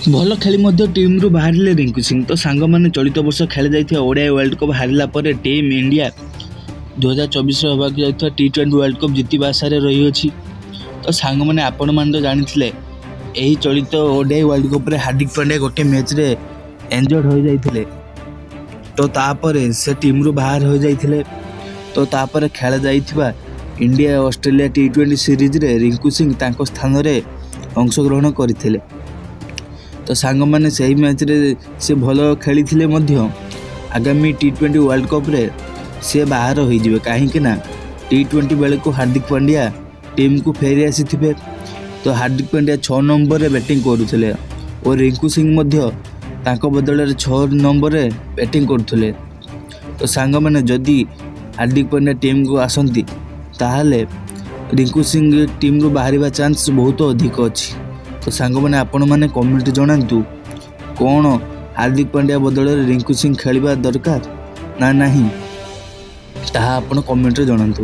ଭଲ ଖେଳି ମଧ୍ୟ ଟିମ୍ରୁ ବାହାରିଲେ ରିଙ୍କୁ ସିଂ। ତ ସାଙ୍ଗମାନେ ଚଳିତ ବର୍ଷ ଖେଳି ଯାଇଥିବା ଓଡ଼ିଆ ୱାର୍ଲଡ କପ୍ ହାରିଲା ପରେ ଟିମ୍ ଇଣ୍ଡିଆ 2024ରେ ହେବାକୁ ଯାଉଥିବା T20 ୱାର୍ଲଡ କପ୍ ଜିତିବା ଆଶାରେ ରହିଅଛି। ତ ସାଙ୍ଗମାନେ ଆପଣମାନେ ତ ଜାଣିଥିଲେ ଏହି ଚଳିତ ଓଡ଼ିଆ ୱାର୍ଲଡ କପ୍ରେ ହାର୍ଦ୍ଦିକ ପାଣ୍ଡ୍ୟା ଗୋଟିଏ ମ୍ୟାଚ୍ରେ ଏଞ୍ଜର୍ଡ ହୋଇଯାଇଥିଲେ। ତ ତାପରେ ସେ ଟିମ୍ରୁ ବାହାର ହୋଇଯାଇଥିଲେ। ତ ତାପରେ ଖେଳା ଯାଇଥିବା ଇଣ୍ଡିଆ ଅଷ୍ଟ୍ରେଲିଆ T20 ସିରିଜରେ ରିଙ୍କୁ ସିଂ ତାଙ୍କ ସ୍ଥାନରେ ଅଂଶଗ୍ରହଣ କରିଥିଲେ। ତ ସାଙ୍ଗମାନେ ସେହି ମ୍ୟାଚ୍ରେ ସେ ଭଲ ଖେଳିଥିଲେ ମଧ୍ୟ ଆଗାମୀ T20 ୱାର୍ଲଡ କପ୍ରେ ସେ ବାହାର ହୋଇଯିବେ, କାହିଁକି ନା T20 ବେଳକୁ ହାର୍ଦ୍ଦିକ ପାଣ୍ଡ୍ୟା ଟିମ୍କୁ ଫେରି ଆସିଥିବେ। ତ ହାର୍ଦ୍ଦିକ ପାଣ୍ଡ୍ୟା 6 ନମ୍ବରରେ ବ୍ୟାଟିଂ କରୁଥିଲେ ଓ ରିଙ୍କୁ ସିଂ ମଧ୍ୟ ତାଙ୍କ ବଦଳରେ 6 ନମ୍ବରରେ ବ୍ୟାଟିଂ କରୁଥିଲେ। ତ ସାଙ୍ଗମାନେ ଯଦି ହାର୍ଦ୍ଦିକ ପାଣ୍ଡ୍ୟା ଟିମ୍କୁ ଆସନ୍ତି ତାହେଲେ ରିଙ୍କୁ ସିଂ ଟିମ୍ରୁ ବାହାରିବା ଚାନ୍ସ ବହୁତ ଅଧିକ ଅଛି। ତ ସାଙ୍ଗମାନେ ଆପଣମାନେ କମେଣ୍ଟ ଜଣାନ୍ତୁ, କ'ଣ ହାର୍ଦ୍ଦିକ ପାଣ୍ଡ୍ୟା ବଦଳରେ ରିଙ୍କୁ ସିଂ ଖେଳିବା ଦରକାର ନା ନାହିଁ, ତାହା ଆପଣ କମେଣ୍ଟରେ ଜଣାନ୍ତୁ।